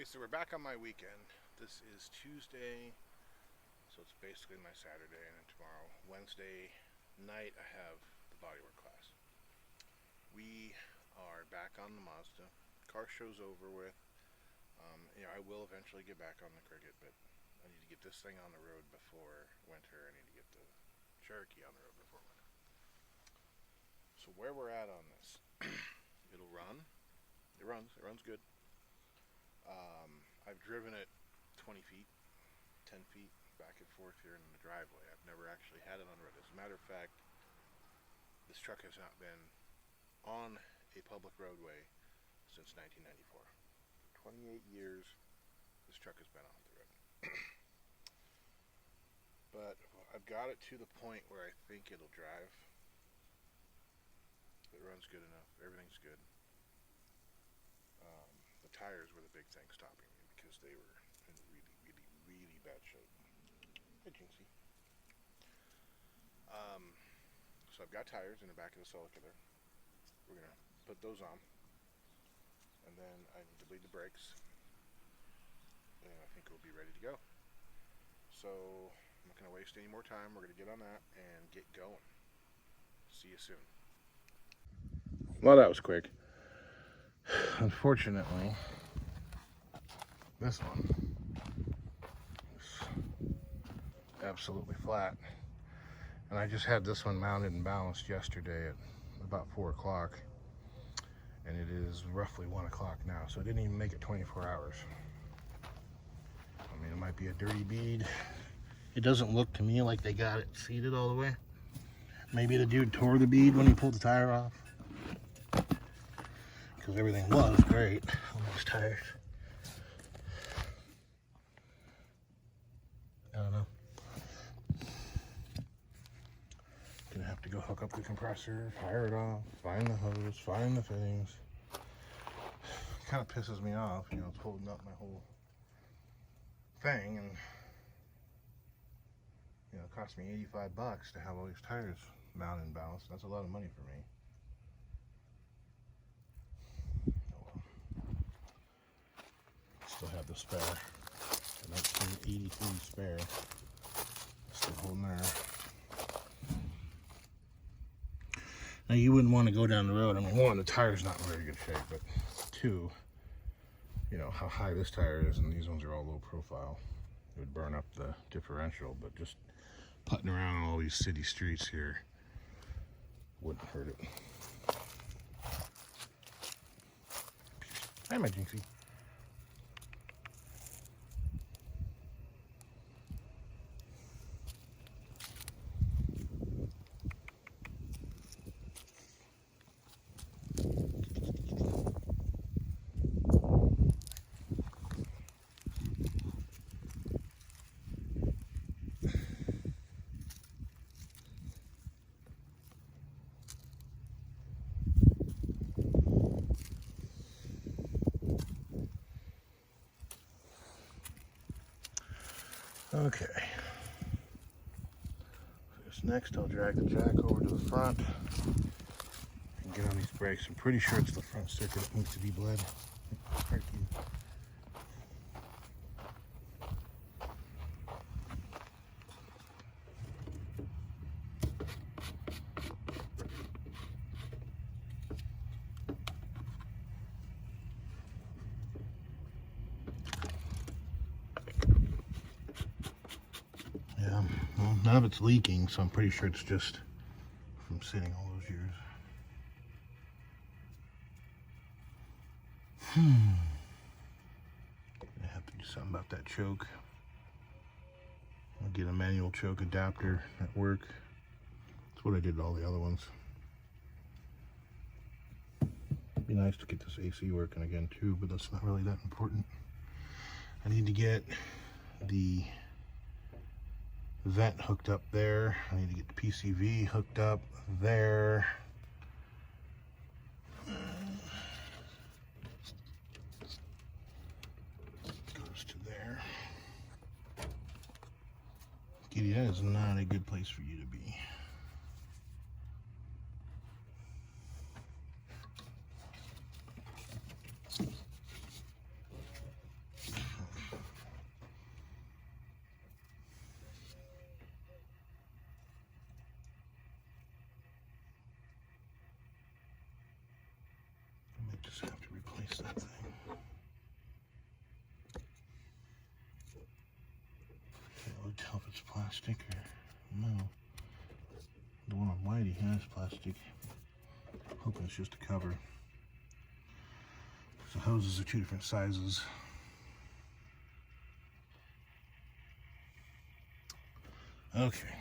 Okay, so we're back on my weekend. This is Tuesday, so it's basically my Saturday, and then tomorrow, Wednesday night, I have the bodywork class. We are back on the Mazda. Car show's over with. I will eventually get back on the Cricket, but I need to get this thing on the road before winter. I need to get the Cherokee on the road before winter. So where we're at on this, it'll run. It runs. It runs good. I've driven it 20 feet, 10 feet back and forth here in the driveway. I've never actually had it on the road. As a matter of fact, this truck has not been on a public roadway since 1994. 28 years, this truck has been off the road. But I've got it to the point where I think it'll drive. It runs good enough. Everything's good. The tires were the big thing stopping me because they were in really bad shape. Hey, Jinxie. So I've got tires in the back of the Celica. We're going to put those on. And then I need to bleed the brakes. And I think we'll be ready to go. So I'm not going to waste any more time. We're going to get on that and get going. See you soon. Well, that was quick. Unfortunately, this one is absolutely flat. And I just had this one mounted and balanced yesterday at about 4 o'clock. And it is roughly 1 o'clock now, so it didn't even make it 24 hours. I mean, it might be a dirty bead. It doesn't look to me like they got it seated all the way. Maybe the dude tore the bead when he pulled the tire off. Because everything was great on those tires. I don't know. Gonna have to go hook up the compressor, fire it off, find the hose, find the fittings. Kind of pisses me off, it's holding up my whole thing, and it cost me $85 to have all these tires mounted and balanced. That's a lot of money for me. Still have the spare, the 1983 spare, still holding there. Now you wouldn't want to go down the road. I mean, one, the tire's not in very good shape, but two, how high this tire is, and these ones are all low profile. It would burn up the differential, but just putting around on all these city streets here wouldn't hurt it. Hi, my Jinxie. Okay. Next, I'll drag the jack over to the front and get on these brakes. I'm pretty sure it's the front circuit that needs to be bled. Thank you. Yeah, well, none of it's leaking, so I'm pretty sure it's just from sitting all those years. Gonna have to do something about that choke. I'll get a manual choke adapter at work. That's what I did to all the other ones. It'd be nice to get this AC working again too, but that's not really that important. I need to get the vent hooked up there. I need to get the PCV hooked up there. Goes to there. Kitty, that is not a good place for you to be. Just have to replace that thing. Can't really tell if it's plastic or no. The one on Whitey has plastic. I'm hoping it's just a cover. The hoses are two different sizes. Okay.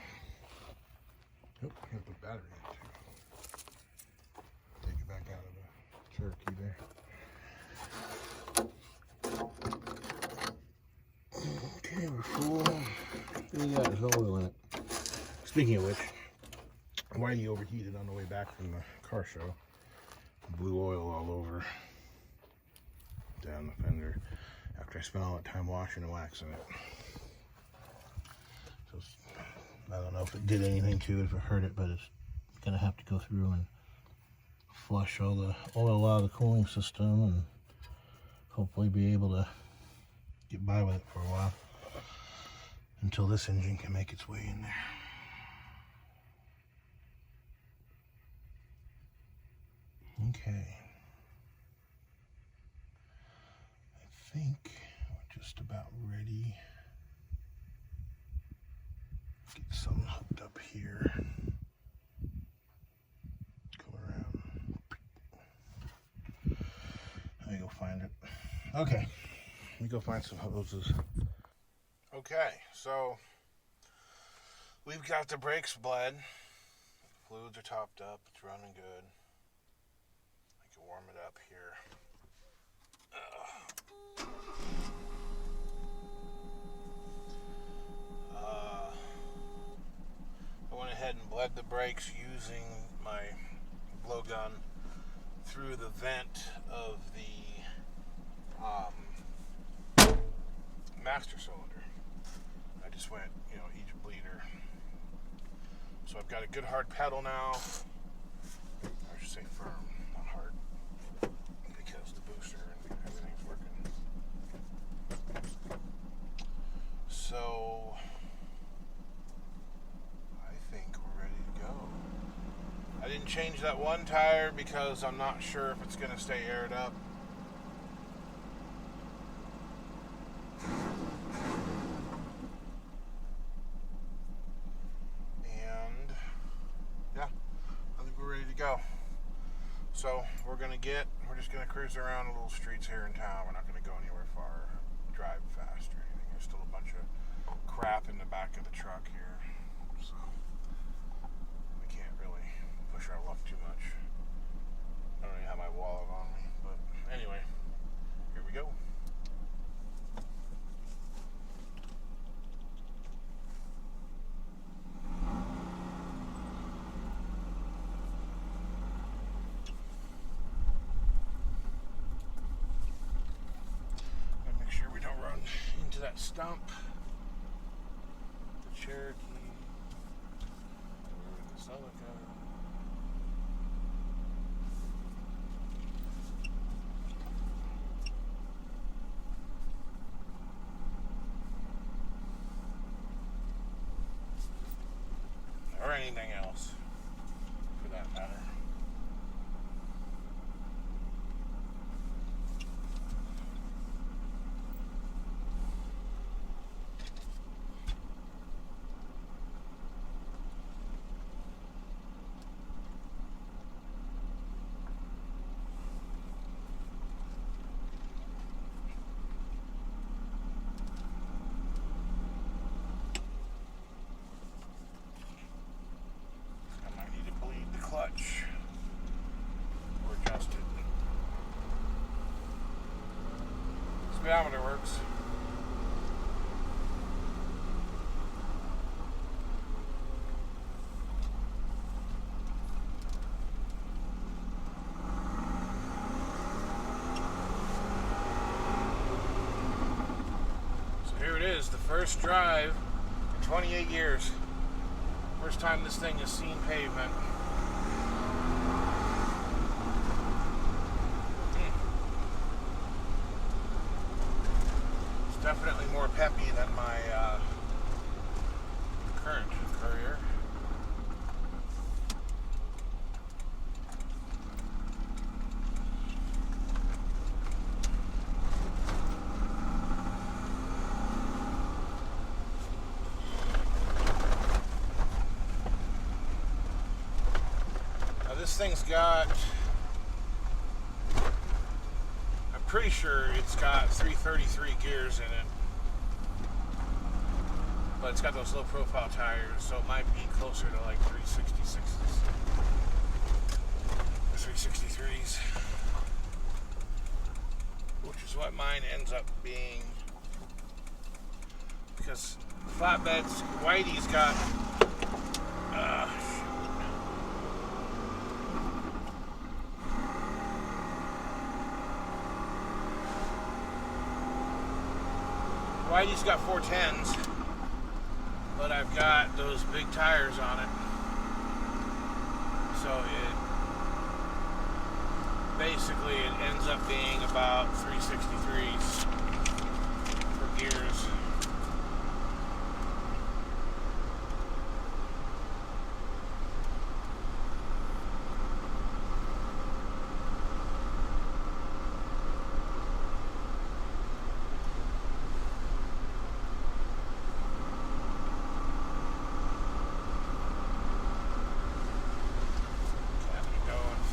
Oh, I have the battery in too. Take it back out of the Cherokee there. Okay, we're full. Yeah, there's no oil in it. Speaking of which, Whitey overheated on the way back from the car show. Blew oil all over down the fender after I spent all that time washing and waxing it. So I don't know if it did anything to it, if it hurt it, but it's gonna have to go through and flush all the oil out of the cooling system and hopefully be able to get by with it for a while until this engine can make its way in there. Okay. I think we're just about ready. Get something hooked up here. Come around. Let me go find it. Okay. Let me go find some hoses. Okay, so we've got the brakes bled. Fluids are topped up. It's running good. I can warm it up here. I went ahead and bled the brakes using my blowgun through the vent of the master cylinder. I just went, each bleeder. So I've got a good hard pedal now. I should say firm, not hard, because the booster and everything's working. So I think we're ready to go. I didn't change that one tire because I'm not sure if it's going to stay aired up. And yeah, I think we're ready to go. So we're just going to cruise around the little streets here in town. We're not going to go anywhere far, drive fast or anything. There's still a bunch of crap in the back of the truck here. So we can't really push our luck too much. I don't even have my wallet on me, but anyway, here we go. Gotta make sure we don't run into that stump. The Cherokee. The Celica. Or anything else, for that matter. Clutch or adjust it. Speedometer works. So here it is, the first drive in 28 years. First time this thing has seen pavement. Definitely more peppy than my current Courier. thing's got, I'm pretty sure it's got 333 gears in it. But it's got those low profile tires, so it might be closer to like 366s. Or 363s. Which is what mine ends up being. Because flatbeds, Whitey's got Whitey's got 410s, but I've got those big tires on it, so it ends up being about 363s for gears.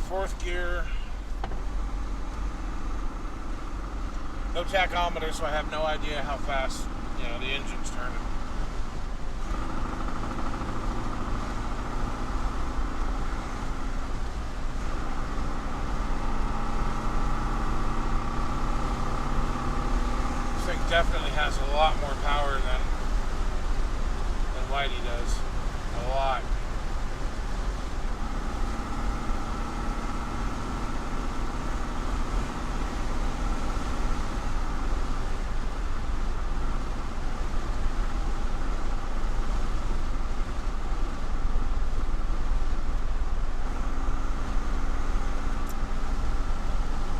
Fourth gear, no tachometer, so I have no idea how fast, the engine's turning. This thing definitely has a lot more power than Whitey does. A lot.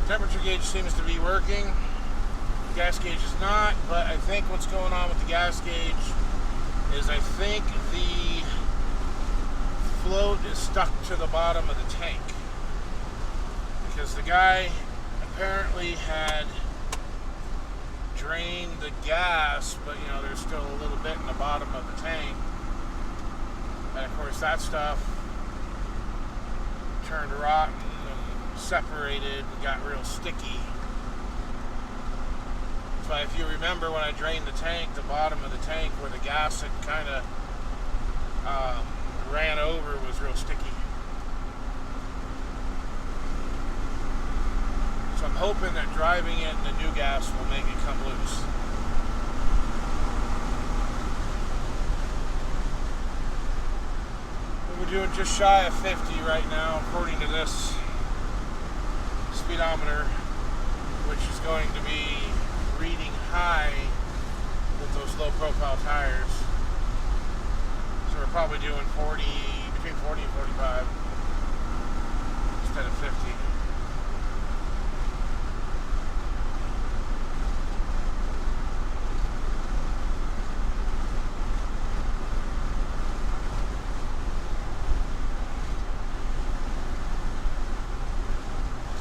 Temperature gauge seems to be working. The gas gauge is not, but I think what's going on with the gas gauge is I think the float is stuck to the bottom of the tank. Because the guy apparently had drained the gas, but there's still a little bit in the bottom of the tank. And of course that stuff turned rotten, separated and got real sticky. So if you remember when I drained the tank, the bottom of the tank where the gas had kind of ran over was real sticky. So I'm hoping that driving it in the new gas will make it come loose. We're doing just shy of 50 right now, according to this speedometer, which is going to be reading high with those low profile tires. So we're probably doing between 40 and 45 instead of 50.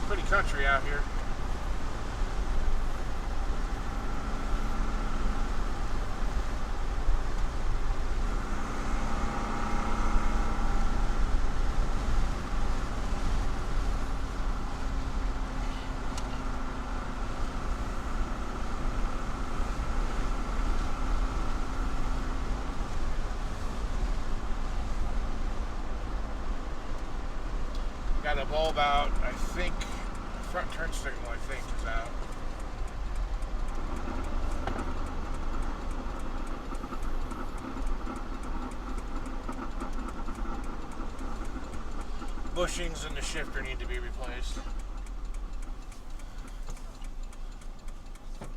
Pretty country out here. Got a bulb out, I think. Front turn signal, I think, is out. Bushings and the shifter need to be replaced.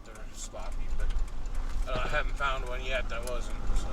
They're sloppy, but I haven't found one yet that wasn't, so.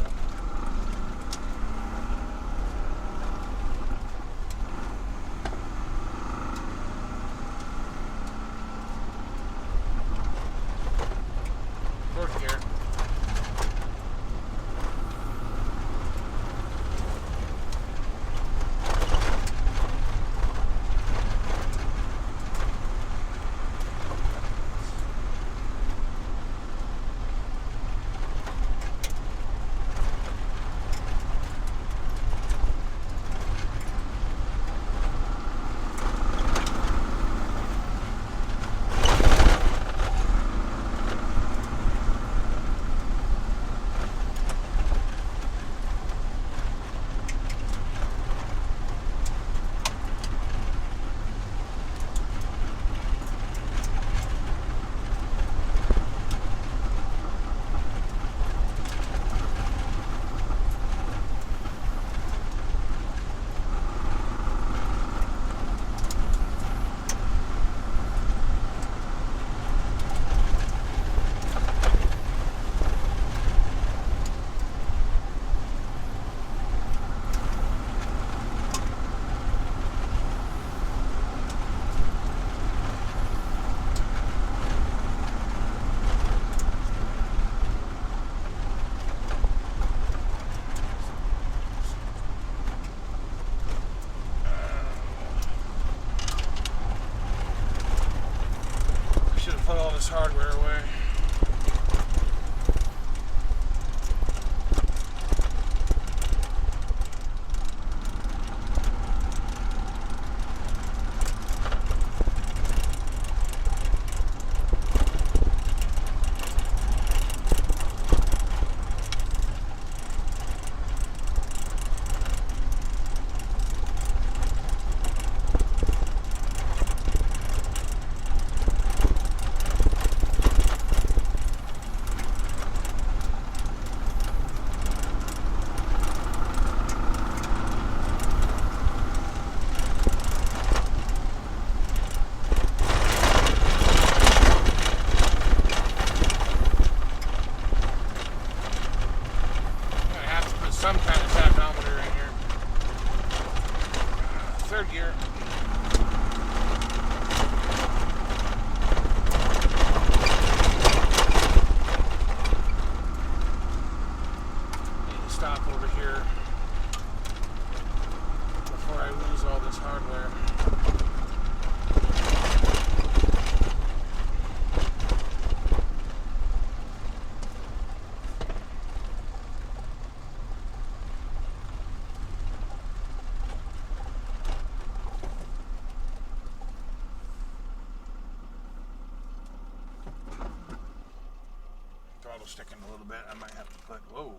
sticking a little bit. I might have to put, whoa,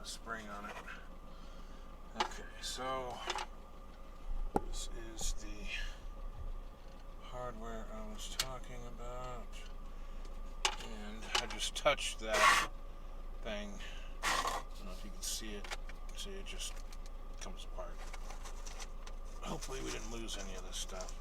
a spring on it. Okay, so this is the hardware I was talking about. And I just touched that thing. I don't know if you can see it. See, it just comes apart. Hopefully we didn't lose any of this stuff.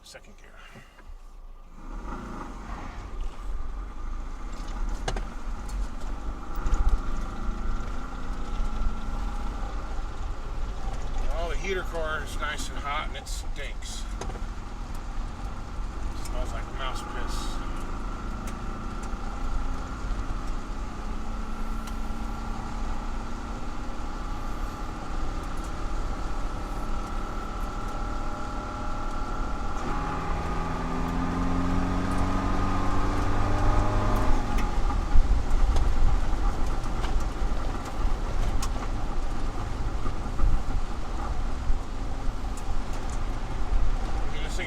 Second gear. Well, the heater core is nice and hot and it stinks. It smells like mouse piss.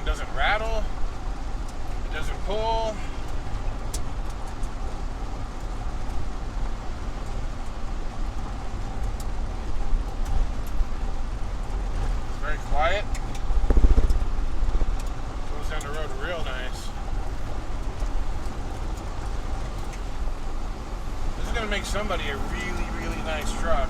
Doesn't rattle, it doesn't pull. It's very quiet. Goes down the road real nice. This is going to make somebody a really, really nice truck.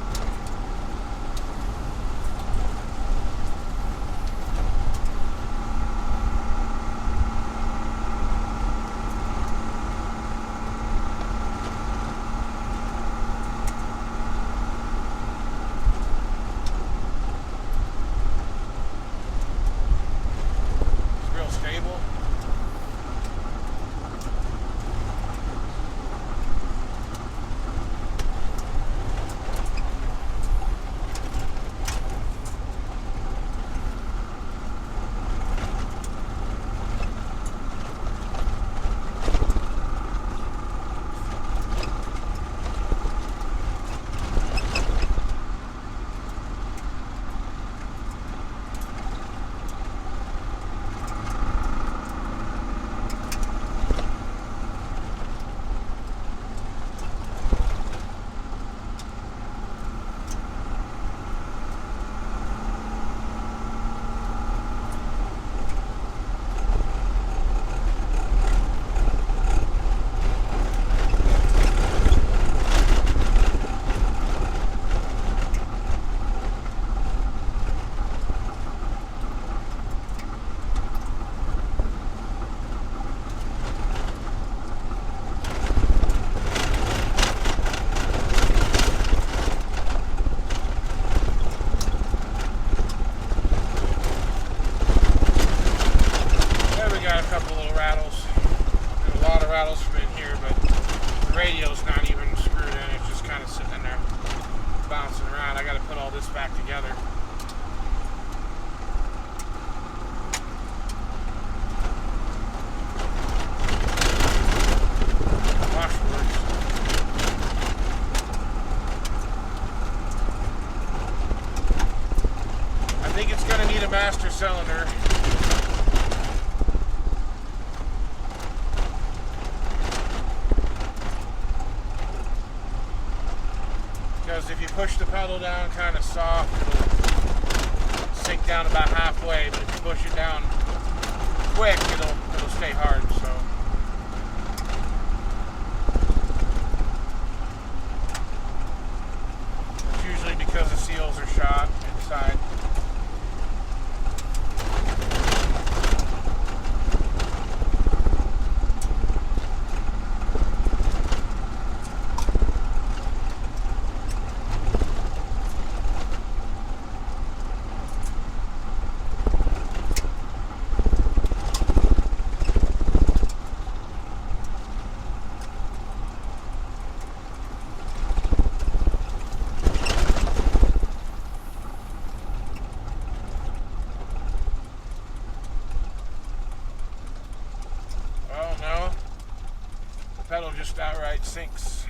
Radio's not even screwed in, it's just kind of sitting in there bouncing around. I got to put all this back together. Washworks. I think it's going to need a master cylinder. Because if you push the pedal down kind of soft, it'll sink down about halfway, but if you push it down quick, it'll stay hard. So it's usually because the seals are shot inside. just outright sinks.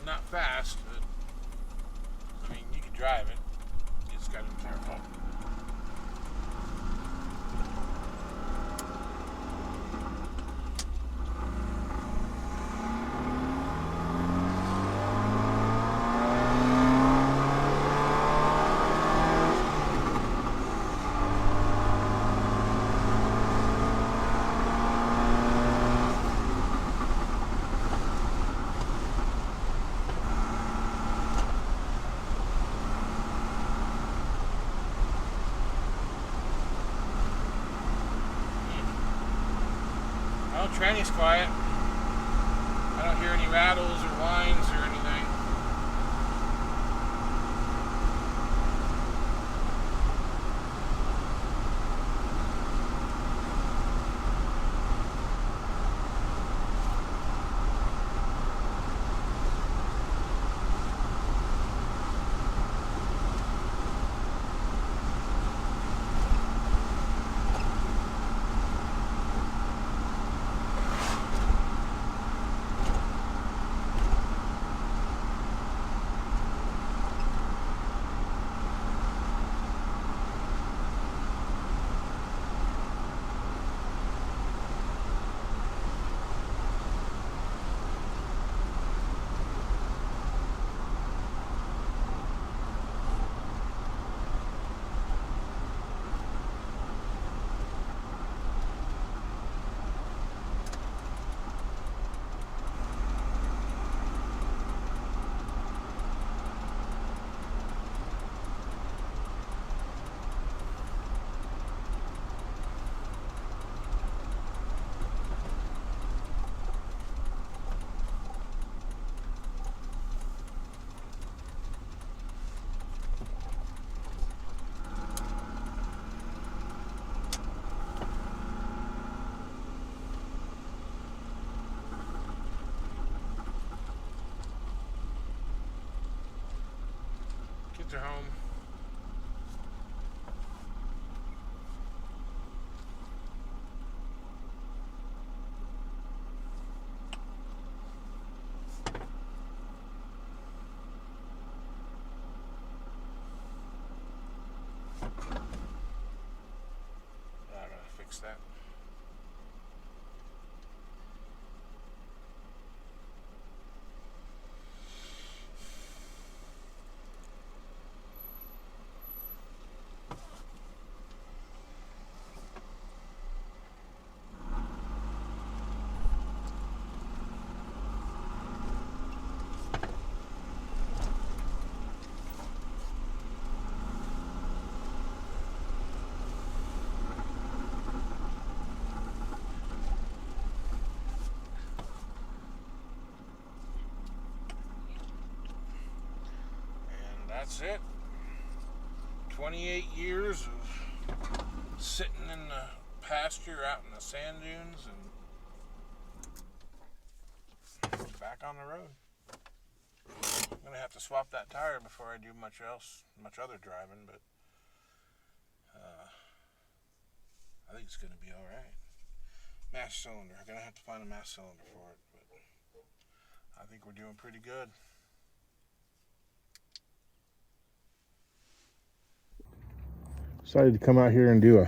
Not fast, but I mean, you can drive it. You just gotta be careful. Well, tranny's quiet. I don't hear any rattles or whines or anything. Kids are home. I gotta fix that. That's it. 28 years of sitting in the pasture out in the sand dunes and back on the road. I'm gonna have to swap that tire before I do much other driving, but I think it's gonna be all right. Mass cylinder. I'm gonna have to find a mass cylinder for it, but I think we're doing pretty good. Decided to come out here and do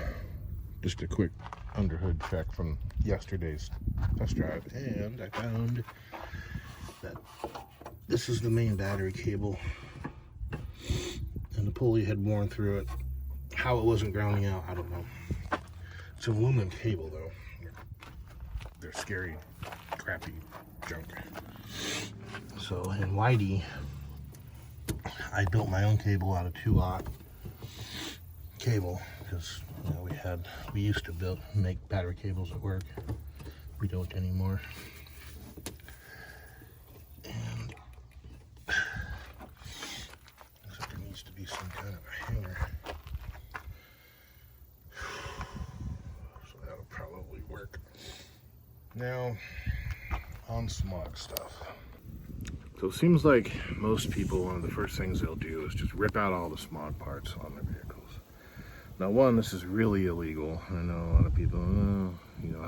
just a quick underhood check from yesterday's test drive, and I found that this is the main battery cable, and the pulley had worn through it. How it wasn't grounding out, I don't know. It's an aluminum cable though. They're scary, crappy junk. So in Whitey, I built my own cable out of 2/0 cable, because we used to make battery cables at work. We don't anymore. And looks like there needs to be some kind of a hanger. So that'll probably work. Now on smog stuff. So it seems like most people, one of the first things they'll do is just rip out all the smog parts on their vehicles. Now, one, this is really illegal. I know a lot of people, I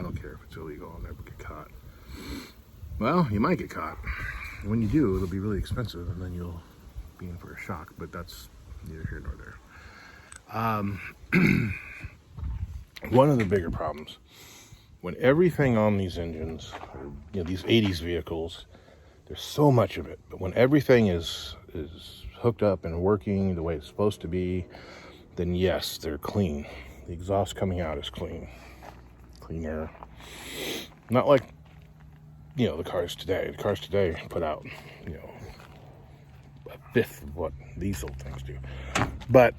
don't care if it's illegal, I'll never get caught. well, you might get caught. When you do, it'll be really expensive, and then you'll be in for a shock, but that's neither here nor there. One of the bigger problems, when everything on these engines, or, these 80s vehicles, there's so much of it, but when everything is hooked up and working the way it's supposed to be, then yes, they're clean. The exhaust coming out is clean air. Not like, the cars today. The cars today put out, a fifth of what these old things do. But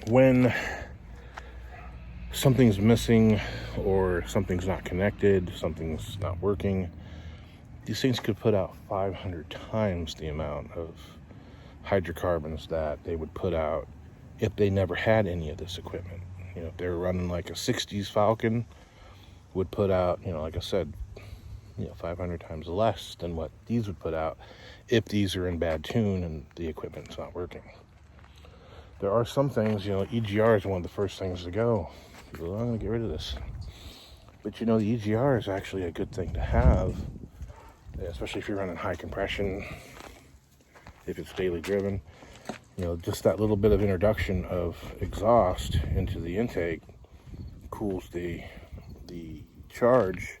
when something's missing or something's not connected, something's not working, these things could put out 500 times the amount of hydrocarbons that they would put out if they never had any of this equipment. If they were running like a 60s Falcon, would put out, like I said, 500 times less than what these would put out if these are in bad tune and the equipment's not working. There are some things, EGR is one of the first things to go. People, I'm going to get rid of this. But the EGR is actually a good thing to have, especially if you're running high compression, if it's daily driven. Just that little bit of introduction of exhaust into the intake cools the charge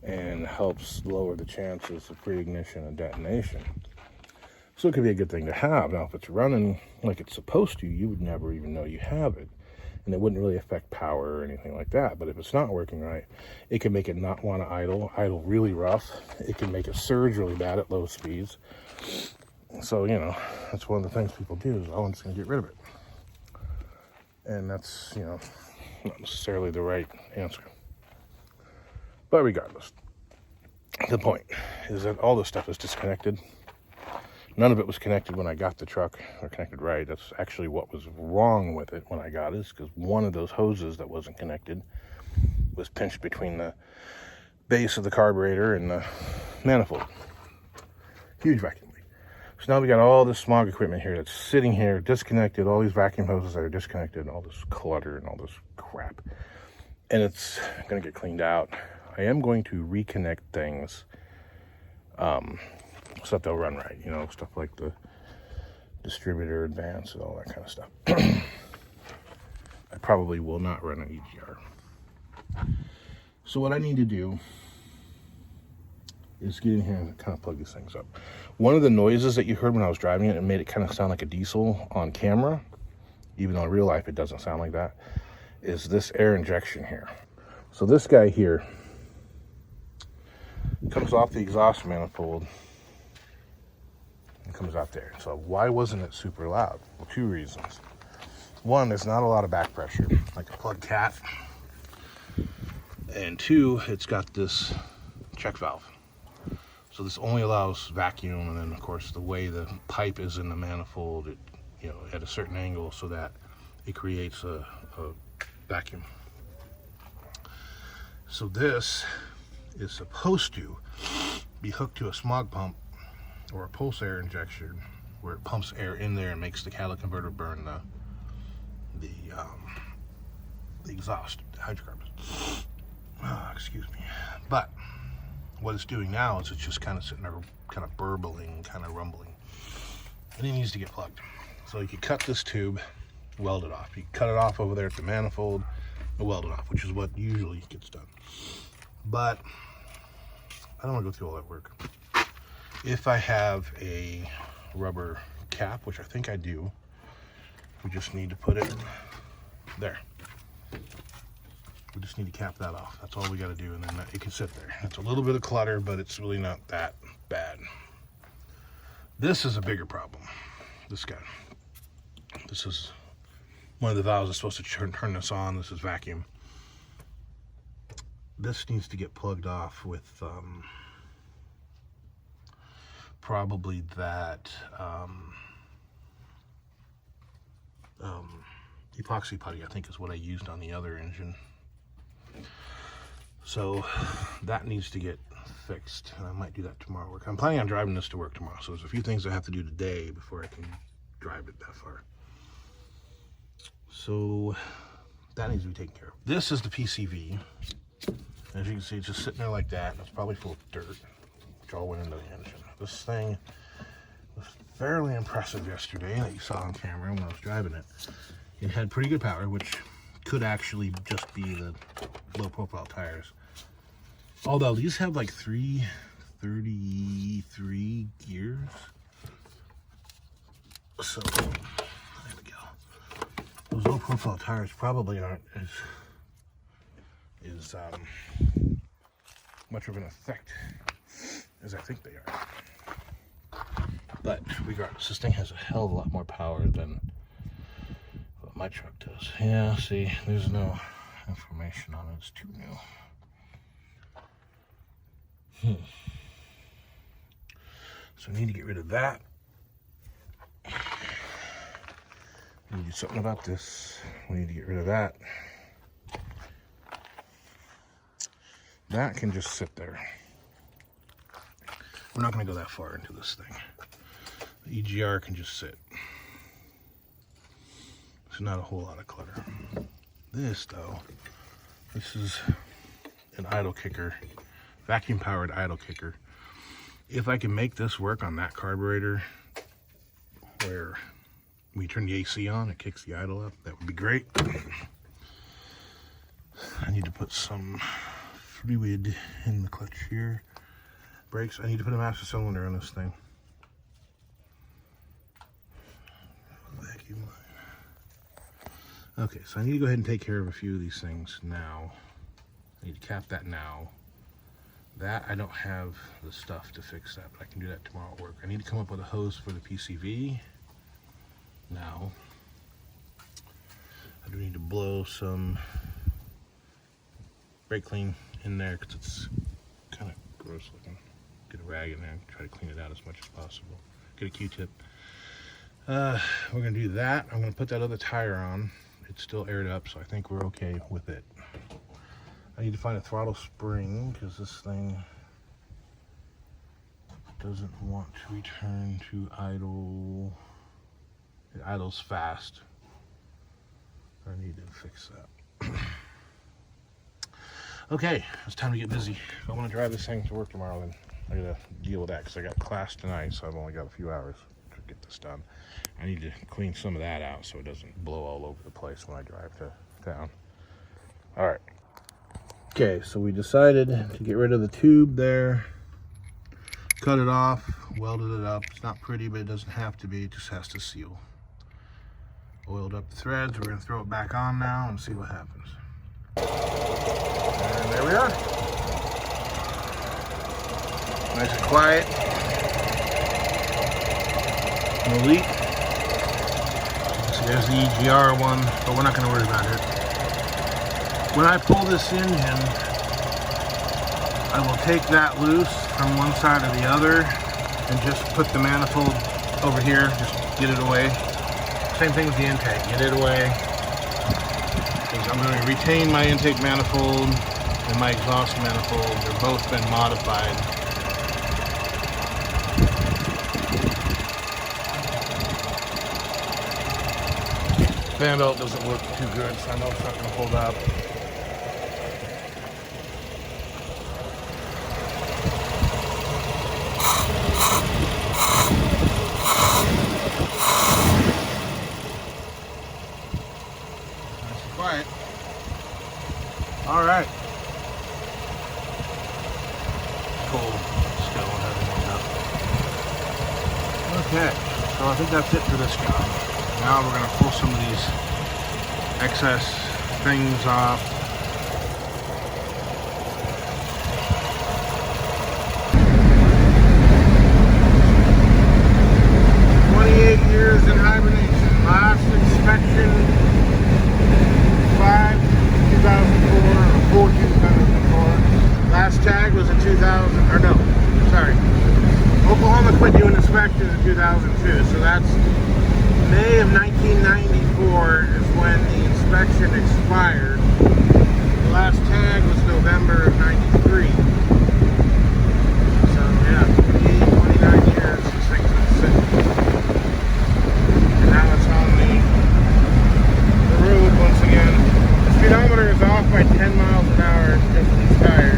and helps lower the chances of pre-ignition and detonation. So it could be a good thing to have. Now, if it's running like it's supposed to, you would never even know you have it. And it wouldn't really affect power or anything like that. But if it's not working right, it can make it not want to idle really rough. It can make it surge really bad at low speeds. So, that's one of the things people do is, I'm just going to get rid of it. And that's, not necessarily the right answer. But regardless, the point is that all this stuff is disconnected. None of it was connected when I got the truck, or connected right. That's actually what was wrong with it when I got it, is because one of those hoses that wasn't connected was pinched between the base of the carburetor and the manifold. Huge vacuum leak. So now we got all this smog equipment here that's sitting here disconnected, all these vacuum hoses that are disconnected, all this clutter and all this crap. And it's going to get cleaned out. I am going to reconnect things so that they'll run right, stuff like the distributor advance and all that kind of stuff. I probably will not run an EGR. So what I need to do is get in here and kind of plug these things up. One of the noises that you heard when I was driving it, it made it kind of sound like a diesel on camera, even though in real life it doesn't sound like that, is this air injection here. So this guy here comes off the exhaust manifold and comes out there. So why wasn't it super loud? Well, two reasons. One, there's not a lot of back pressure, like a plug cat. And two, it's got this check valve. So this only allows vacuum, and then of course the way the pipe is in the manifold, it, at a certain angle so that it creates a vacuum. So this is supposed to be hooked to a smog pump or a pulse air injection where it pumps air in there and makes the catalytic converter burn the exhaust, the hydrocarbons. Excuse me. But what it's doing now is it's just kind of sitting there, kind of burbling, kind of rumbling. And it needs to get plugged. So you can cut this tube, weld it off. You can cut it off over there at the manifold and weld it off, which is what usually gets done. But I don't want to go through all that work. If I have a rubber cap, which I think I do, we just need to put it there. We just need to cap that off. That's all we got to do, and then it can sit there. It's a little bit of clutter, but it's really not that bad. This is a bigger problem. This guy. This is one of the valves that's supposed to turn this on. This is vacuum. This needs to get plugged off with probably that epoxy putty, I think is what I used on the other engine. So that needs to get fixed, and I might do that tomorrow. I'm planning on driving this to work tomorrow, so there's a few things I have to do today before I can drive it that far. So that needs to be taken care of. This is the PCV, As you can see, it's just sitting there like that. It's probably full of dirt, which all went into the engine. This thing was fairly impressive yesterday that you saw on camera when I was driving it. It had pretty good power, which could actually just be the low profile tires. Although these have like 333 gears. So there we go. Those low profile tires probably aren't as much of an effect as I think they are. But regardless, this thing has a hell of a lot more power than what my truck does. Yeah, see, there's no information on it. It's too new. So I need to get rid of that. We need to do something about this. We need to get rid of that. That can just sit there. We're not going to go that far into this thing. The EGR can just sit. There's not a whole lot of clutter. This, though, this is an idle kicker, vacuum powered idle kicker. If I can make this work on that carburetor where we turn the AC on, it kicks the idle up, that would be great. I need to put some fluid in the clutch here. Brakes, I need to put a master cylinder on this thing. Vacuum line. Okay, so I need to go ahead and take care of a few of these things now. I need to cap that now. That, I don't have the stuff to fix that, but I can do that tomorrow at work. I need to come up with a hose for the PCV now. I do need to blow some brake clean in there because it's kind of gross looking. Get a rag in there and try to clean it out as much as possible. Get a Q-tip. We're going to do that. I'm going to put that other tire on. It's still aired up, so I think we're okay with it. I need to find a throttle spring because this thing doesn't want to return to idle. It idles fast. I need to fix that. Okay, it's time to get busy. If I want to drive this thing to work tomorrow, then I gotta deal with that because I got class tonight, so I've only got a few hours to get this done. I need to clean some of that out so it doesn't blow all over the place when I drive to town. All right. Okay, so we decided to get rid of the tube there, cut it off, welded it up. It's not pretty, but it doesn't have to be. It just has to seal. Oiled up the threads. We're going to throw it back on now and see what happens. And there we are. Nice and quiet. No leak. So there's the EGR one, but we're not going to worry about it. When I pull this engine, I will take that loose from one side or the other and just put the manifold over here, just get it away. Same thing with the intake, get it away. Because I'm going to retain my intake manifold and my exhaust manifold. They've both been modified. Fan belt doesn't look too good, so I know it's not going to hold up. Quiet. All right. Cold. Still won't have warmed up. Okay, so I think that's it for this job. Now we're going to pull some of these excess things off. Years in hibernation. Last inspection 2004 or 2004. Last tag was in 2000, or no, sorry. Oklahoma quit doing inspections in 2002, so that's May of 1994 is when the inspection expired. The last tag was November of 93. So yeah, 29 years this thing's been sitting. And now it's on the road once again. The speedometer is off by 10 miles an hour just these tires.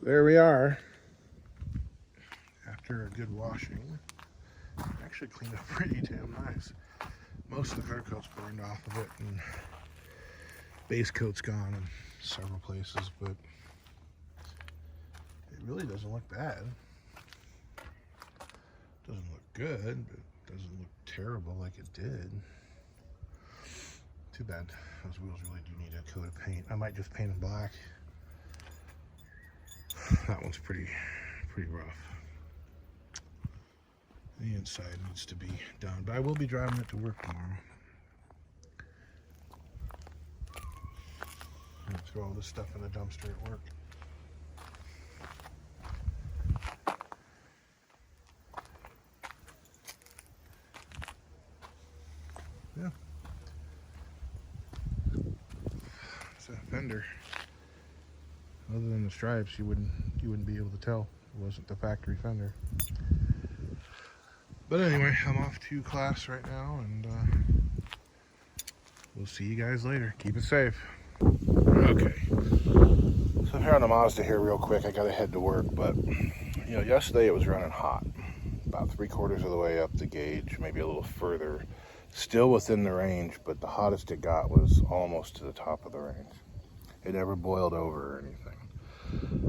there we are. After a good washing, actually cleaned up pretty damn nice. Most of the clear coat's burned off of it, and base coat's gone in several places, but it really doesn't look bad. Doesn't look good, but it doesn't look terrible like it did. Too bad those wheels really do need a coat of paint. I might just paint them black. That one's pretty rough. The inside needs to be done, but I will be driving it to work tomorrow. I'm gonna throw all this stuff in the dumpster at work. Yeah. It's a fender. Other than the stripes, you wouldn't be able to tell it wasn't the factory fender. But anyway, I'm off to class right now, and we'll see you guys later. Keep it safe. Okay. So I'm here on the Mazda here real quick. I gotta head to work, but yesterday it was running hot. About 3/4 of the way up the gauge, maybe a little further. Still within the range, but the hottest it got was almost to the top of the range. It never boiled over or anything.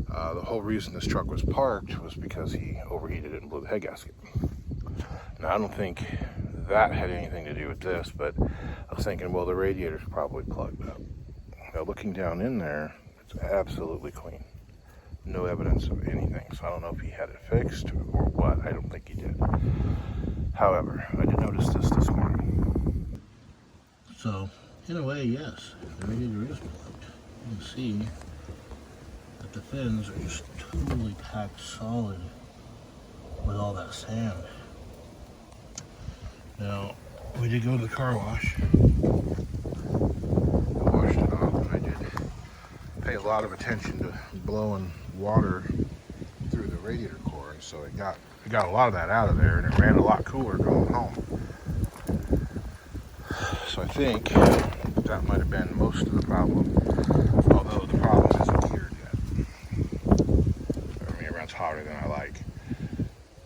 The whole reason this truck was parked was because he overheated it and blew the head gasket. Now, I don't think that had anything to do with this, but I was thinking, well, the radiator's probably plugged up. Now, looking down in there, it's absolutely clean. No evidence of anything. So I don't know if he had it fixed or what. I don't think he did. However, I did notice this morning. So, in a way, yes, the radiator is plugged. You can see that the fins are just totally packed solid with all that sand. Now, we did go to the car wash. I washed it off, and I did pay a lot of attention to blowing water through the radiator core, and so it got a lot of that out of there, and it ran a lot cooler going home. So I think that might have been most of the problem, although the problem isn't cured yet. I mean, it runs hotter than I like.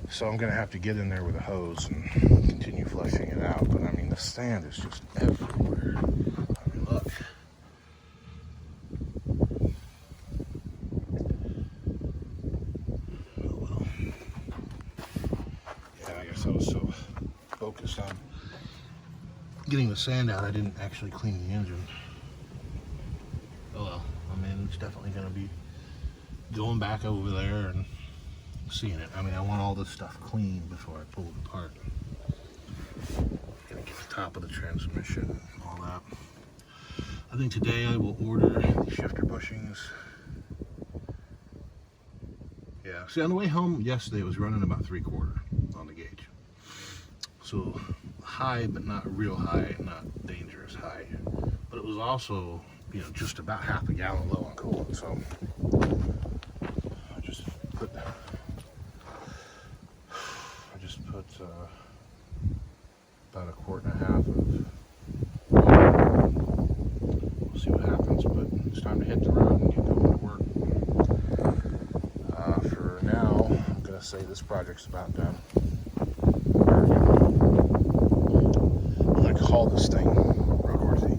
So I'm gonna have to get in there with a hose and continue flushing it out. But I mean, the sand is just everywhere. I mean, look. Oh well. Yeah, I guess I was so focused on getting the sand out, I didn't actually clean the engine. Oh well. I mean, it's definitely gonna be going back over there and seeing it. I mean, I want all this stuff clean before I pull it apart. Gonna get the top of the transmission and all that. I think today I will order the shifter bushings. Yeah, see, on the way home yesterday it was running about 3/4 on the gauge. So high, but not real high, not dangerous high. But it was also, just about half a gallon low on coolant. So I just put about 1.5 quarts of water. We'll see what happens, but it's time to hit the road and get going to work. For now, I'm going to say this project's about done. I'm going to call this thing roadworthy.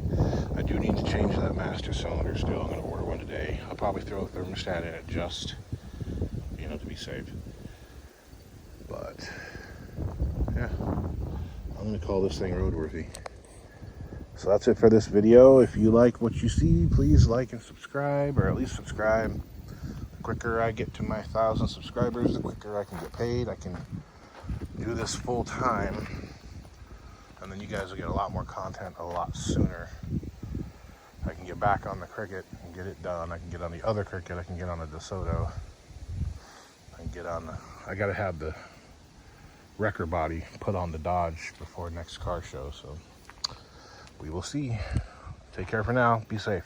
I do need to change that master cylinder still. I'm going to order one today. I'll probably throw a thermostat in it just, to be safe. But yeah, I'm going to call this thing roadworthy. So that's it for this video. If you like what you see, please like and subscribe, or at least subscribe. The quicker I get to my 1,000 subscribers, the quicker I can get paid. I can do this full time, and then you guys will get a lot more content a lot sooner. I can get back on the Cricket and get it done. I can get on the other Cricket. I can get on the DeSoto. I can get on the... I got to have the wrecker body put on the Dodge before next car show, so we will see. Take care for now. Be safe.